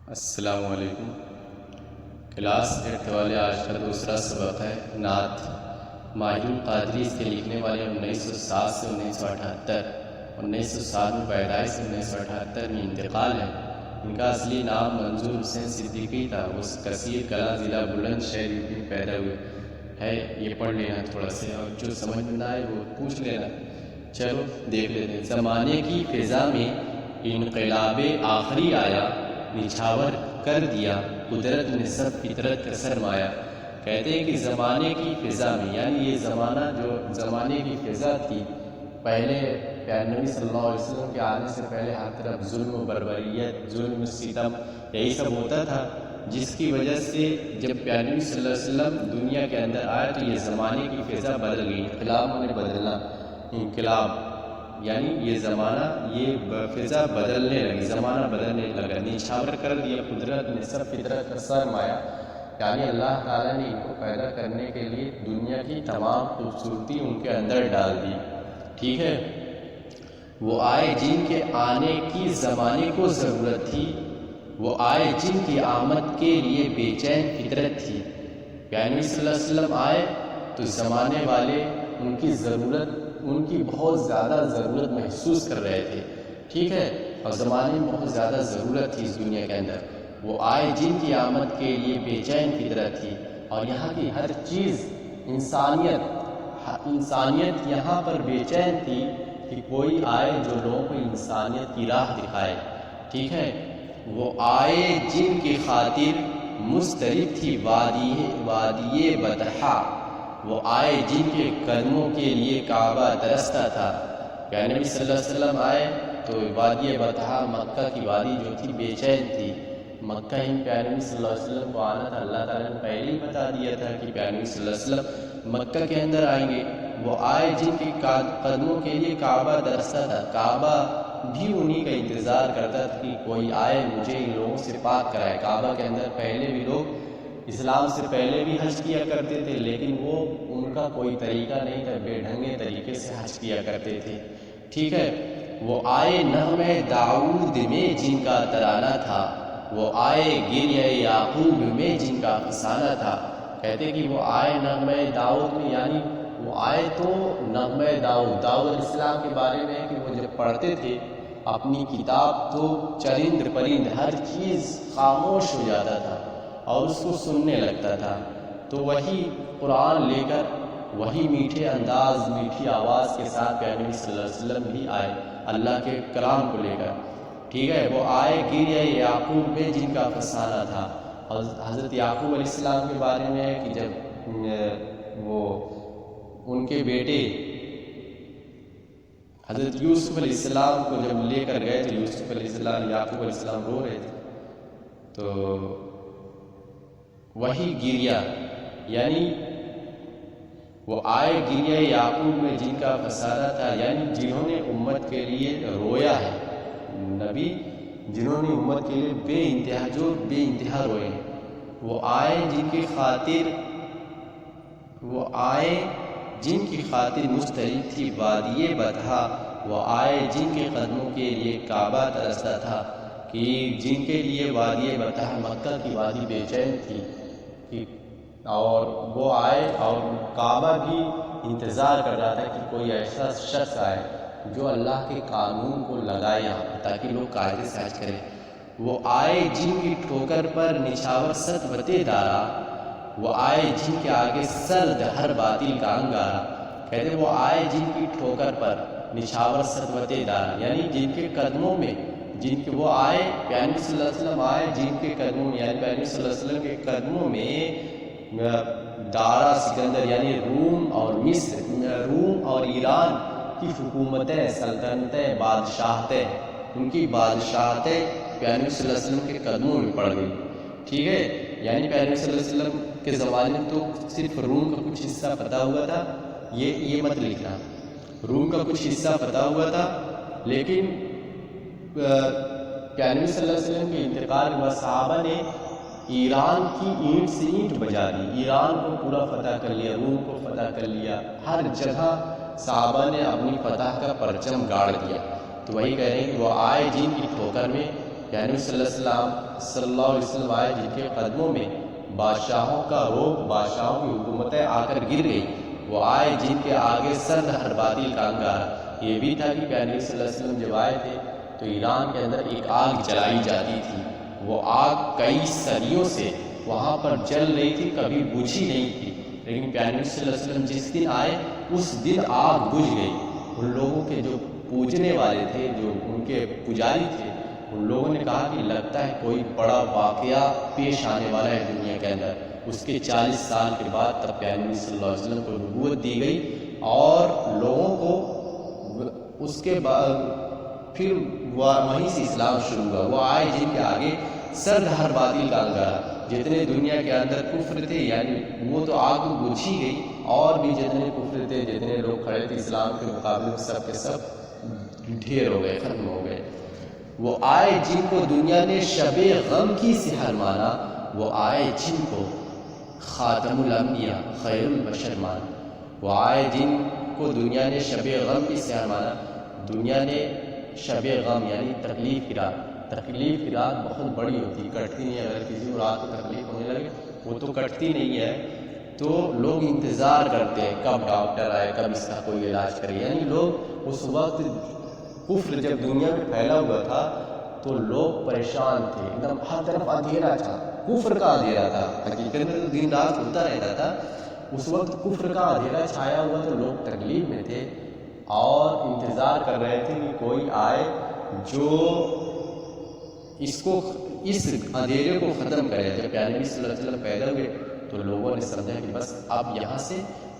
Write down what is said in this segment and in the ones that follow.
السلام علیکم۔ کلاس 8 والے آج کا دوسرا سبق ہے نعت۔ ماہر القادری اس کے لکھنے والے 1907 سے 1978، 1907 میں پیدائش سے 1978 میں انتقال ہے۔ ان کا اصلی نام منظور حسین صدیقی تھا۔ وہ کثیر کلاں ضلع بلند شہر یوپی میں پیدا ہوئے ہے۔ یہ پڑھ لینا تھوڑا سے، اور جو سمجھ میں نہ آئے وہ پوچھ لینا۔ چلو دیکھ لیتے ہیں۔ زمانے کی فضا میں انقلاب آخری آیا، نچھاور کر دیا قدرت نے سب فطرت کا سرمایہ۔ کہتے ہیں کہ زمانے کی فضا میں، یعنی یہ زمانہ جو زمانے کی فضا تھی، پہلے پیارے نبی صلی اللہ علیہ وسلم کے آنے سے پہلے ہر طرف ظلم و بربریت، ظلم و ستم، یہی سب ہوتا تھا، جس کی وجہ سے جب پیارے نبی صلی اللہ علیہ وسلم دنیا کے اندر آئے تو یہ زمانے کی فضا بدل گئی۔ انقلاب نے بدلنا، انقلاب یعنی یہ زمانہ، یہ فضا بدلنے لگی، زمانہ بدلنے لگا۔ نچھاور کر دیا قدرت نے سب فطرت کا سرمایہ، یعنی اللہ تعالیٰ نے ان کو پیدا کرنے کے لیے دنیا کی تمام خوبصورتی ان کے اندر ڈال دی، ٹھیک ہے۔ وہ آئے جن کے آنے کی زمانے کو ضرورت تھی، وہ آئے جن کی آمد کے لیے بے چین فطرت تھی۔ پیارے نبی صلی اللہ علیہ وسلم آئے تو زمانے والے ان کی ضرورت، ان کی بہت زیادہ ضرورت محسوس کر رہے تھے، ٹھیک ہے، اور زمانے میں بہت زیادہ ضرورت تھی اس دنیا کے اندر۔ وہ آئے جن کی آمد کے لیے بے چین فطرت تھی، اور یہاں کی ہر چیز انسانیت یہاں پر بے چین تھی کہ کوئی آئے جو لوگوں کو انسانیت کی راہ دکھائے، ٹھیک ہے۔ وہ آئے جن کی خاطر مضطرب تھی وادی بطحا، وہ آئے جن کے قدموں کے لیے کعبہ ترستا تھا۔ پیارے نبی صلی اللہ علیہ وسلم آئے تو وادی بطحا، مکہ کی وادی جو تھی، بے چین تھی۔ مکہ ہی پیارے نبی صلی اللہ علیہ وسلم کو آنا تھا، اللہ تعالیٰ نے پہلے ہی بتا دیا تھا کہ پیارے نبی صلی اللہ علیہ وسلم مکہ کے اندر آئیں گے۔ وہ آئے جن کے قدموں کے لیے کعبہ ترستا تھا، کعبہ بھی انہی کا انتظار کرتا تھا کہ کوئی آئے مجھے ان لوگوں سے پاک کرائے۔ کعبہ کے اندر پہلے بھی لوگ اسلام سے پہلے بھی حج کیا کرتے تھے، لیکن وہ ان کا کوئی طریقہ نہیں تھا، بے ڈھنگے طریقے سے حج کیا کرتے تھے، ٹھیک ہے۔ وہ آئے نغمے داؤد میں جن کا ترانہ تھا، وہ آئے گریہ یعقوب میں جن کا افسانہ تھا۔ کہتے کہ وہ آئے نغمے داؤد میں، یعنی وہ آئے تو نغمے داؤد علیہ السلام کے بارے میں کہ وہ جب پڑھتے تھے اپنی کتاب تو چرند پرند ہر چیز خاموش ہو جاتا تھا اور اس کو سننے لگتا تھا۔ تو وہی قرآن لے کر، وہی میٹھے انداز، میٹھی آواز کے ساتھ پیارے نبی صلی اللہ علیہ وسلم بھی آئے اللہ کے کلام کو لے کر، ٹھیک ہے۔ وہ آئے گریہ یعقوب میں جن کا افسانہ تھا۔ حضرت یعقوب علیہ السلام کے بارے میں ہے کہ جب وہ ان کے بیٹے حضرت یوسف علیہ السلام کو جب لے کر گئے تو یوسف علیہ السلام، یعقوب علیہ السلام رو رہے تھے، تو وہی گریہ، یعنی وہ آئے گریہ یعقوب میں جن کا فسادہ تھا، یعنی جنہوں نے امت کے لیے رویا ہے، نبی جنہوں نے امت کے لیے بے انتہا روئے ہیں۔ وہ آئے جن کی خاطر، وہ آئے جن کی خاطر مضطرب تھی وادی بطحا، وہ آئے جن کے قدموں کے لیے کعبہ ترستا تھا، کہ جن کے لیے وادی بطحا، مکہ کی وادی بے چین تھی، اور وہ آئے اور کعبہ بھی انتظار کر رہا تھا کہ کوئی ایسا شخص آئے جو اللہ کے قانون کو لگائے یہاں پر تاکہ لوگ قاعدے سے حج کریں۔ وہ آئے جن کی ٹھوکر پر نچھاور ست وتے دارا، وہ آئے جن کے آگے سرد ہر باطل کا انگارا۔ کہتے وہ آئے جن کی ٹھوکر پر نچھاور ست وتے دارا، یعنی جن کے قدموں میں، جن کے وہ آئے پیارے نبی صلی اللہ علیہ وسلم آئے جن کے قدموں میں، یعنی پیارے نبی صلی اللہ علیہ وسلم کے قدموں میں دارا سکندر، یعنی روم اور مصر، روم اور ایران کی حکومتیں، سلطنتیں، بادشاہتیں، ان کی بادشاہتیں پیارے نبی صلی اللہ علیہ وسلم کے قدموں میں پڑ گئی، ٹھیک ہے۔ یعنی پیارے نبی صلی اللہ علیہ وسلم کے زمانے میں تو صرف روم کا کچھ حصہ پتہ ہوا تھا، یہ مت لکھنا، روم کا کچھ حصہ پتہ ہوا تھا، لیکن پیارے نبی صلی اللہ علیہ وسلم کے انتقال کے بعد صحابہ نے ایران کی اینٹ سے اینٹ بجا دی، ایران کو پورا فتح کر لیا، روم کو فتح کر لیا، ہر جگہ صحابہ نے اپنی فتح کا پرچم گاڑ دیا۔ تو وہی کہہ رہے ہیں کہ وہ آئے جن کی ٹھوکر میں یعنی صلی اللہ علیہ وسلم آئے جن کے قدموں میں بادشاہوں کا روب، بادشاہوں کی حکومتیں آ کر گر گئی، وہ آئے جن کے آگے سر ہر باطل کا انگارہ۔ یہ بھی تھا کہ پیارے نبی صلی اللہ علیہ وسلم جب آئے تھے تو ایران کے اندر ایک آگ جلائی جاتی تھی، وہ آگ کئی صدیوں سے وہاں پر جل رہی تھی، کبھی بجھی نہیں تھی، لیکن پیارے نبی صلی اللہ علیہ وسلم جس دن آئے اس دن آگ بجھ گئی۔ ان لوگوں کے جو پوجنے والے تھے، جو ان کے پجاری تھے، ان لوگوں نے کہا کہ لگتا ہے کوئی بڑا واقعہ پیش آنے والا ہے دنیا کے اندر۔ اس کے 40 سال کے بعد تب پیارے نبی صلی اللہ علیہ وسلم کو نبوت دی گئی، اور لوگوں کو اس کے بعد پھر وہیں سے اسلام شروع ہوا۔ وہ آئے جن کے آگے سر ہر باطل کا انگارہ، جتنے دنیا کے اندر کفر تھے یعنی وہ تو آگ بجھی گئی، اور بھی جتنے کفر تھے، جتنے لوگ کھڑے تھے اسلام کے مقابلے میں، سب کے سب ڈھیر ہو گئے، ختم ہو گئے۔ وہ آئے جن کو دنیا نے شب غم کی سحر مانا، وہ آئے جن کو خاتم الانبیاء خیر البشر مانا۔ وہ آئے جن کو دنیا نے شب غم کی سحر مانا۔ دنیا نے شب غم یعنی تکلیف کی رات، تکلیف کی رات بہت بڑی ہوتی، کٹتی نہیں۔ اگر کسی کو رات کو تکلیف ہونے لگے وہ تو کٹتی نہیں ہے، تو لوگ انتظار کرتے ہیں کب ڈاکٹر آئے، کب اس کا کوئی علاج کرے۔ یعنی لوگ اس وقت کفر جب دنیا میں پھیلا ہوا تھا تو لوگ پریشان تھے، ایک دم ہر طرف اندھیرا تھا، کفر کا اندھیرا تھا۔ حقیقت میں تو دن رات ہوتا رہتا تھا، اس وقت کفر کا اندھیرا چھایا ہوا، تو لوگ تکلیف میں تھے اور انتظار کر رہے تھے کہ کوئی آئے جو اس اندھیرے کو ختم کرے۔ جب پیارے نبی صلی اللہ علیہ وسلم پیدا ہوئے تو لوگوں نے سمجھا کہ بس اب یہاں سے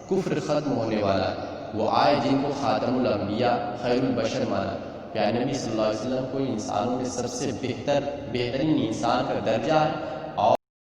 کفر ختم ہونے والا ہے۔ وہ آئے جن کو خاتم الانبیاء خیر البشر مانا۔ پیارے نبی صلی اللہ علیہ وسلم کو انسانوں میں سب سے بہترین انسان کا درجہ ہے،